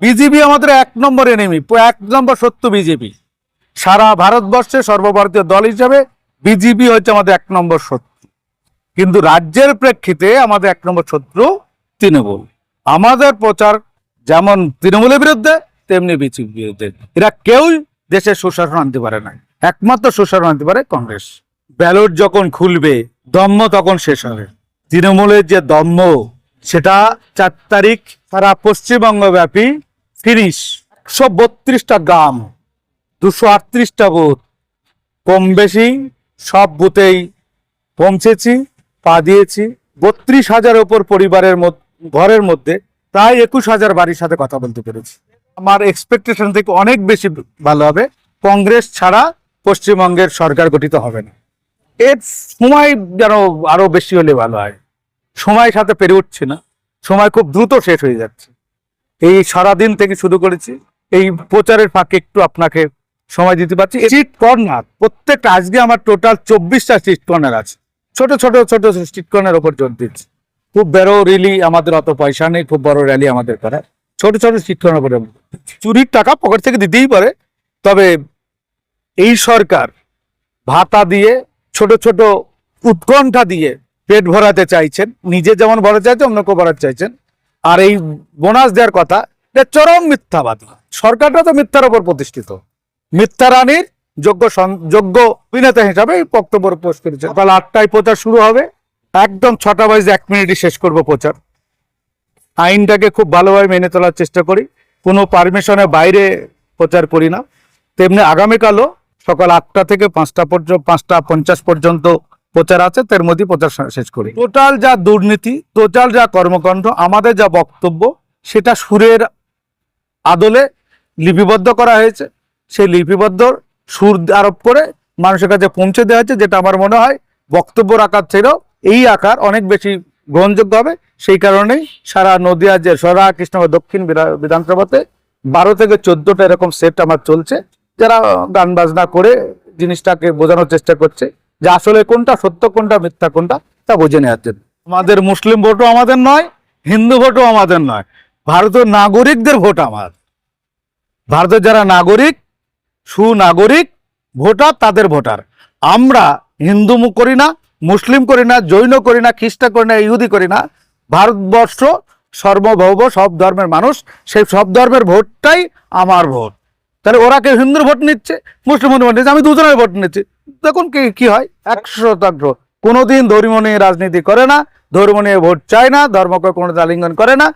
BJP আমাদের 1 নম্বর enemy, 1 নম্বর শত্রু BJP. সারা ভারতবর্ষে সর্বভারতীয় দল হিসাবে বিজেপি হচ্ছে আমাদের 1 নম্বর শত্রু, কিন্তু রাজ্যের প্রেক্ষিতে আমাদের 1 নম্বর শত্রু তৃণমূল। আমাদের প্রচার যেমন তৃণমূলের বিরুদ্ধে তেমনি বিজেপির বিরুদ্ধে। এরা কেউই দেশের সুশাসন আনতে পারে না, একমাত্র সুশাসন আনতে পারে কংগ্রেস। ব্যালট যখন খুলবে দম্ভ তখন শেষ হবে। তৃণমূলের যে দম্ভ সেটা 4 তারিখ সারা পশ্চিমবঙ্গ ব্যাপী ফিনিশ। 132টা গ্রাম, 238টা বুথ, কম বেশি সব বুথেই পৌঁছেছি, পা দিয়েছি। 32,000 ওপর পরিবারের ঘরের মধ্যে প্রায় 21,000 বাড়ির সাথে কথা বলতে পেরেছি। আমার এক্সপেকটেশন থেকে অনেক বেশি ভালো হবে। কংগ্রেস ছাড়া পশ্চিমবঙ্গের সরকার গঠিত হবে না। এর সময় যেন আরো বেশি হলে ভালো হয়। সময় সাথে পেরে উঠছে না, সময় খুব দ্রুত শেষ হয়ে যাচ্ছে। এই সারাদিন থেকে শুরু করেছি, এই প্রচারের ফাঁকে একটু আপনাকে সময় দিতে পারছি। স্ট্রিট কর্নার প্রত্যেকটা, আজকে আমার টোটাল 24টা স্ট্রিট কর্নার আছে। ছোট ছোট ছোট স্ট্রিট কর্নার ওপর জোর দিচ্ছি। খুব বড় র্যালি, আমাদের অত পয়সা নেই খুব বড় র্যালি আমাদের করার। ছোট ছোট স্ট্রিট কর্নার করে চুরির টাকা পকেট থেকে দিতেই পারে, তবে এই সরকার ভাতা দিয়ে, ছোট ছোট উৎকণ্ঠা দিয়ে পেট ভরাতে চাইছেন। নিজে যেমন ভরাতে চাইছেন, অন্যকে ভরাতে চাইছেন। আর এই বোনাস দেওয়ার কথা, এটা চরম মিথ্যাবাদী। সরকারটা তো মিথ্যার উপর প্রতিষ্ঠিত। মিথ্যা রানীর যোগ্য অভিনেতা হিসাবে এই বক্তব্য পোস্ট করেছে। সকাল 8টায় প্রচার শুরু হবে, একদম 6টা বাজে 1 মিনিটে শেষ করব প্রচার। আইনটাকে খুব ভালোভাবে মেনে চলার চেষ্টা করি, কোনো পারমিশনের বাইরে প্রচার করি না। তেমনি আগামীকালও সকাল 8টা থেকে 5:50 পর্যন্ত প্রচার আছে, তার মধ্যে প্রচার শেষ করি। টোটাল যা দুর্নীতি, টোটাল যা কর্মকাণ্ড, আমাদের যা বক্তব্য সেটা সুরের আদলে লিপিবদ্ধ করা হয়েছে। সেই লিপিবদ্ধ সুর আরোপ করে মানুষের কাছে পৌঁছে দেওয়া হয়েছে, যেটা আমার মনে হয় বক্তব্যর আকার ছেড়েও এই আকার অনেক বেশি গ্রহণযোগ্য হবে। সেই কারণেই সারা নদিয়া যে সারা কৃষ্ণনগর দক্ষিণ বিধানসভাতে 12 থেকে 14টা এরকম সেট আমার চলছে, যারা গান বাজনা করে জিনিসটাকে বোঝানোর চেষ্টা করছে যে আসলে কোনটা সত্য, কোনটা মিথ্যা, কোনটা তা বুঝে নেওয়ার জন্য। আমাদের মুসলিম ভোটও আমাদের নয়, হিন্দু ভোটও আমাদের নয়, ভারতের নাগরিকদের ভোট আমার। ভারতের যারা নাগরিক, সুনাগরিক ভোটার, তাদের ভোটার। আমরা হিন্দু করি না, মুসলিম করি না, জৈন করি না, খ্রিস্টান করি না, ইহুদি করি না। ভারতবর্ষ সর্বভৌম, সব ধর্মের মানুষ, সেই সব ধর্মের ভোটটাই আমার ভোট। তাহলে ওরা কেউ হিন্দুর ভোট নিচ্ছে, মুসলিম ভোট নিচ্ছে, আমি দুজনের ভোট নিচ্ছি। দেখুন কি হয়। 100% কোনোদিন ধর্ম নিয়ে রাজনীতি করে না, ধর্ম নিয়ে ভোট চায় না, ধর্মকে কোনো আলিঙ্গন করে না।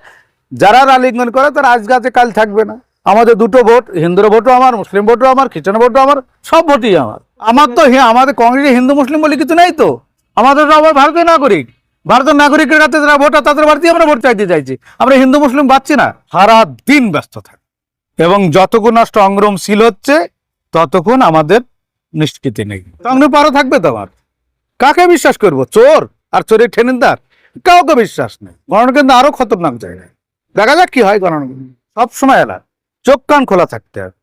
যারা আলিঙ্গন করে তারা আজ আছে কাল থাকবে না। আমাদের দুটো ভোট, হিন্দুর ভোটও আমার, মুসলিম ভোটও আমার, খ্রিস্টান ভোটও আমার, সব ভোটই আমার। আমার তো আমাদের কংগ্রেসে হিন্দু মুসলিম বলে কিছু নেই তো। আমাদের তো আবার ভারতীয় নাগরিক, ভারতের নাগরিকের কাছে যারা ভোটার তাদের বাড়িতে আমরা ভোট চাইতে চাইছি। আমরা হিন্দু মুসলিম পাচ্ছি না, সারা দিন ব্যস্ত থাকি। এবং যতক্ষণ না স্ট্রং রুম সিল হচ্ছে ততক্ষণ আমাদের নিষ্কৃতি নেই। স্ট্রং রুম আরো থাকবে তো আমার। কাকে বিশ্বাস করবো? চোর আর চোরের ঠেনিদার, কাউকে বিশ্বাস নেই। গণকেন্দ্র আরো খতরনাক জায়গায়। দেখা যাক কি হয়। গণকেন্দ্র সবসময় এলা চোখ কান খোলা থাকতে হবে।